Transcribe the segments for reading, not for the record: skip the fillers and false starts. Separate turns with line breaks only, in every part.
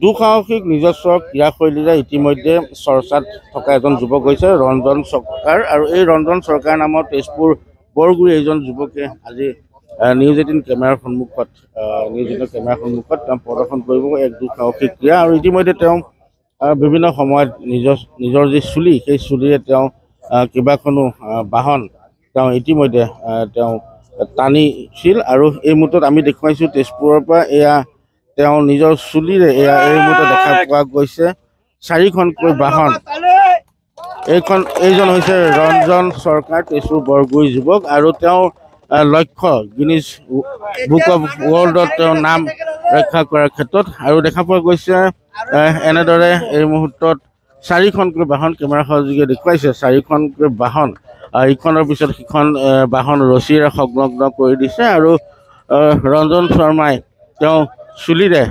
দুঃসাহসিক নিজস্ব ক্ৰীড়াশৈলীৰে ইতিমধ্যে চৰ্চাত থকা এজন যুৱক হৈছে ৰঞ্জন চৰকাৰ। আৰু এই ৰঞ্জন চৰকাৰ নামৰ তেজপুৰ বৰগুৰি এজন যুৱকে আজি নিউজ 18 কেমেৰাৰ সন্মুখত তেওঁ প্ৰদৰ্শন কৰিব এক দুঃসাহসিক ক্ৰীড়া। আৰু ইতিমধ্যে তেওঁ বিভিন্ন সময়ত নিজৰ যি চুলি, সেই চুলিৰে তেওঁ কেইবাখনো বাহন তেওঁ ইতিমধ্যে তেওঁ টানিছিল। আৰু এই মুহূৰ্তত আমি দেখুৱাইছোঁ তেজপুৰৰ পৰা এয়া তেওঁ নিজৰ চুলিৰে এই মুহূৰ্তত দেখা পোৱা গৈছে 4খনকৈ বাহন। এইজন হৈছে ৰঞ্জন চৰকাৰ, তেজপুৰ বৰগুৰি যুৱক। আৰু তেওঁৰ লক্ষ্য গিনিজ বুক অফ ৱৰ্ল্ডত তেওঁৰ নাম ৰক্ষা কৰাৰ ক্ষেত্ৰত। আৰু দেখা পোৱা গৈছে এনেদৰে এই মুহূৰ্তত 4খনকৈ বাহন কেমেৰা সহযোগে দেখুৱাইছে। 4খনকৈ বাহন ইখনৰ পিছত সিখন বাহন ৰছীৰে সংলগ্ন কৰি দিছে। আৰু ৰঞ্জন শৰ্মাই তেওঁ চুলিৰে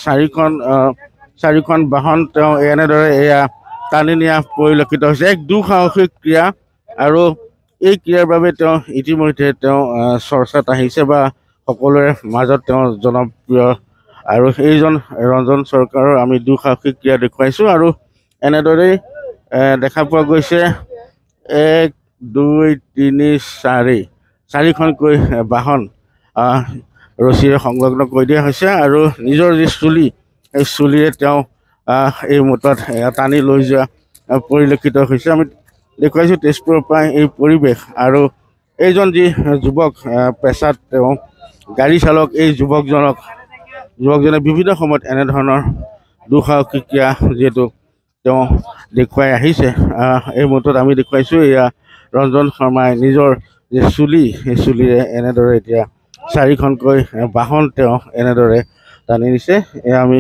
4খন বাহন তেওঁ এনেদৰে টানি নিয়া পৰিলক্ষিত হৈছে। এক দুঃসাহসিক ক্ৰীড়া। আৰু এই ক্ৰীড়াৰ বাবে তেওঁ ইতিমধ্যে তেওঁ চৰ্চাত আহিছে বা সকলোৰে মাজত তেওঁ জনপ্ৰিয়। আৰু এইজন ৰঞ্জন চৰকাৰৰ আমি দুঃসাহসিক ক্ৰীড়া দেখুৱাইছোঁ। আৰু এনেদৰেই দেখা পোৱা গৈছে 1 2 3 4খনকৈ বাহন ৰছীৰে সংলগ্ন কৰি দিয়া হৈছে। আৰু নিজৰ যি চুলি, এই চুলিৰে তেওঁ এই মুহূৰ্তত টানি লৈ যোৱা পৰিলক্ষিত হৈছে। আমি দেখুৱাইছোঁ তেজপুৰৰ পৰা এই পৰিৱেশ। আৰু এইজন যি যুৱক পেছাত তেওঁ গাড়ী চালক, এই যুৱকজনে বিভিন্ন সময়ত এনেধৰণৰ দুঃসাহসিক ক্ৰীড়া যিহেতু তেওঁ দেখুৱাই আহিছে। এই মুহূৰ্তত আমি দেখুৱাইছোঁ এয়া ৰঞ্জন শৰ্মাই নিজৰ যি চুলি, সেই চুলিৰে এনেদৰে এতিয়া 4খনকৈ বাহন তেওঁ এনেদৰে টানি নিছে। এয়া আমি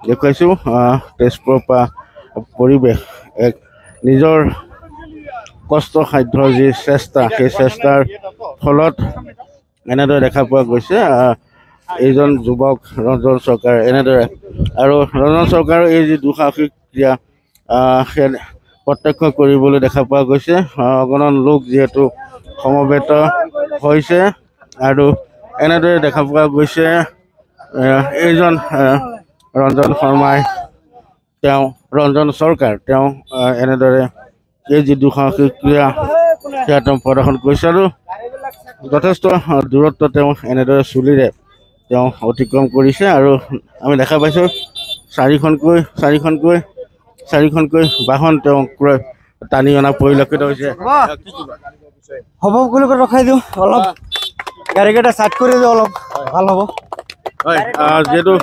দেখুৱাইছোঁ তেজপুৰৰ পৰা পৰিৱেশ। এক নিজৰ কষ্টসাধ্য যি চেষ্টা, সেই চেষ্টাৰ ফলত এনেদৰে দেখা পোৱা গৈছে এইজন যুৱক ৰঞ্জন চৰকাৰ এনেদৰে। আৰু ৰঞ্জন চৰকাৰৰ এই যি দুঃসাহসিক ক্ৰীড়া সেই প্ৰত্যক্ষ কৰিবলৈ দেখা পোৱা গৈছে। অগণন লোক যিহেতু সমবেত হৈছে। আৰু এনেদৰে দেখা পোৱা গৈছে এইজন ৰঞ্জন শৰ্মাই ৰঞ্জন চৰকাৰ তেওঁ এনেদৰে এই যি দুঃসাহসিক ক্ৰীড়া সেয়া তেওঁ প্ৰদৰ্শন কৰিছে। আৰু যথেষ্ট দূৰত্ব তেওঁ এনেদৰে চুলিৰে তেওঁ অতিক্ৰম কৰিছে। আৰু আমি দেখা পাইছোঁ 4খনকৈ বাহন তেওঁ টানি অনা পৰিলক্ষিত হৈছে।
হ'ব বুলি ৰখাই দিওঁ, অলপ গাড়ীকেইটা চাইড কৰি দিওঁ, অলপ ভাল হ'ব।
হয়, যিহেতু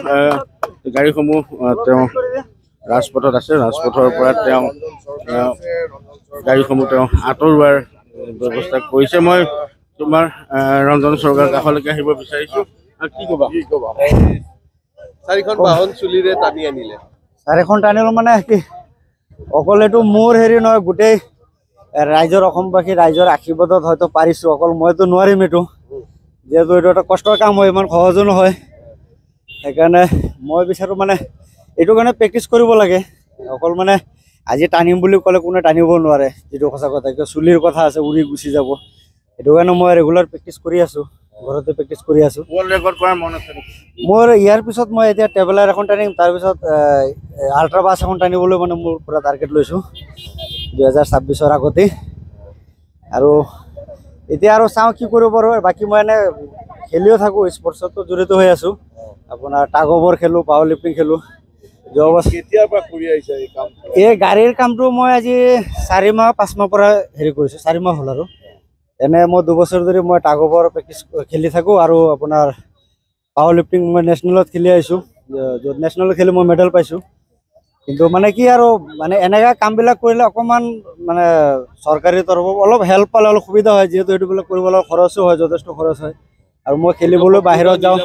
গাড়ীসমূহ তেওঁ ৰাজপথত আছে, ৰাজপথৰ পৰা তেওঁ গাড়ীসমূহ তেওঁ আঁতৰোৱাৰ ব্যৱস্থা কৰিছে। মই তোমাৰ ৰঞ্জন চৰকাৰ কাষলৈকে আহিব বিচাৰিছোঁ। কি ক'বা?
4খন বাহন চুলিৰে টানি আনিলে।
4খন টানিলো মানে কি অকল এইটো মোৰ হেৰি নহয়, গোটেই ৰাইজৰ, অসমবাসী ৰাইজৰ আশীৰ্বাদত হয়তো পাৰিছোঁ। অকল মইতো নোৱাৰিম এইটো, যিহেতু এইটো এটা কষ্টৰ কাম হয়, ইমান সহজো নহয়। সেইকাৰণে মই বিচাৰোঁ মানে এইটো কাৰণে প্ৰেক্টিচ কৰিব লাগে। অকল মানে আজি টানিম বুলি ক'লে কোনে টানিব নোৱাৰে, যিটো সঁচা কথা। চুলিৰ কথা আছে, উৰি গুচি যাব। সেইটো কাৰণে মই ৰেগুলাৰ প্ৰেক্টিচ কৰি আছোঁ, ঘৰতে প্ৰেক্টিচ কৰি আছোঁ।
ৱৰ্ল্ড ৰেকৰ্ড কৰাৰ মন আছে নেকি?
মোৰ ইয়াৰ পিছত মই এতিয়া ট্ৰেভেলাৰ এখন টানিম, তাৰপিছত আল্ট্ৰা বাছ এখন টানিবলৈ মানে মোৰ পুৰা টাৰ্গেট লৈছোঁ 2026ৰ আগতেই। আৰু এতিয়া আৰু চাওঁ কি কৰিব পাৰোঁ। বাকী মই এনে খেলিও থাকোঁ, স্পৰ্টছতো জড়িত হৈ আছোঁ। আপোনাৰ টাগ অফ ৱাৰ খেলোঁ, পাৱাৰ লিফ্টিং খেলোঁ।
কেতিয়াৰ পৰা কৰি আহিছে এই কাম?
এই গাড়ীৰ কামটো মই আজি 4 মাহ 5 মাহ পৰা হেৰি কৰিছোঁ, 4 মাহ হ'ল। আৰু এনে মই 2 বছৰ ধৰি মই টাগ অফ ৱাৰ প্ৰেক্টিচ খেলি থাকোঁ। আৰু আপোনাৰ পাৱাৰ লিফ্টিং মই নেশ্যনেলত খেলি আহিছোঁ, য'ত নেশ্যনেলত খেলি মই মেডেল পাইছোঁ। কিন্তু মানে কি আৰু মানে এনেকুৱা কামবিলাক কৰিলে অকণমান মানে চৰকাৰী তৰফৰ অলপ হেল্প পালে অলপ সুবিধা হয়, যিহেতু এইটোবিলাক কৰিবলৈ খৰচো হয়, যথেষ্ট খৰচ হয়। আৰু মই খেলিবলৈ বাহিৰত যাওঁ,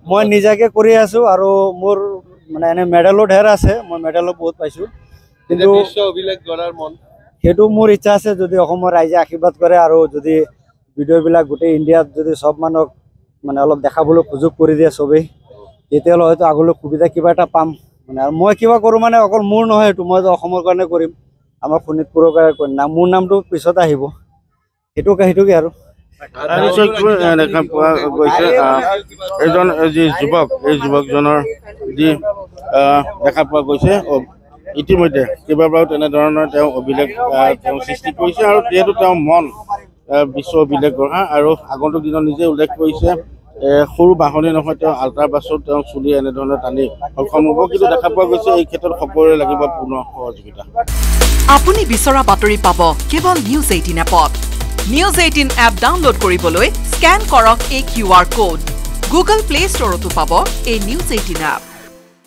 মই নিজাকৈ কৰি আছোঁ। আৰু মোৰ মানে এনে মেডেলো ঢেৰ আছে, মই মেডেলো বহুত পাইছোঁ। কিন্তু
অভিলেখ গঢ়াৰ মন,
সেইটো মোৰ ইচ্ছা আছে, যদি অসমৰ ৰাইজে আশীৰ্বাদ কৰে আৰু যদি ভিডিঅ'বিলাক গোটেই ইণ্ডিয়াত যদি চব মানুহক মানে অলপ দেখাবলৈ সুযোগ কৰি দিয়ে চবেই, তেতিয়াহ'লে হয়তো আগলৈ সুবিধা কিবা এটা পাম। মানে আৰু মই কিবা কৰোঁ মানে অকল মোৰ নহয়, এইটো মই অসমৰ কাৰণে কৰিম, আমাৰ শোণিতপুৰৰ কাৰণে কৰিম। মোৰ নামটো পিছত আহিব, সেইটোকে আৰু
নিশ্চয়কৈ দেখা পোৱা গৈছে এজন যি যুৱক এই যুৱকজনৰ যি দেখা পোৱা গৈছে ইতিমধ্যে কেইবাবাৰো তেনেধৰণৰ তেওঁ অভিলেখ তেওঁ সৃষ্টি কৰিছে আৰু যিহেতু তেওঁ মন বিশ্ব অভিলেখ গঢ়া আৰু আগন্তুক দিনত নিজে উল্লেখ কৰিছে সৰু বাহনী নহয় তেওঁ আল্ট্ৰা বাছত তেওঁ চুলি এনেধৰণৰ টানি সক্ষম হ'ব কিন্তু দেখা পোৱা গৈছে এই ক্ষেত্ৰত সকলোৰে লাগিব পূৰ্ণ সহযোগিতা
আপুনি বিচৰা বাতৰি পাব কেৱল নিউজ 18 এপত নিউজ 18 এপ ডাউনলোড কৰিবলৈ স্ক্যান কৰক এই QR কোড গুগল প্লে ষ্টৰতো পাব এই নিউজ 18 এপ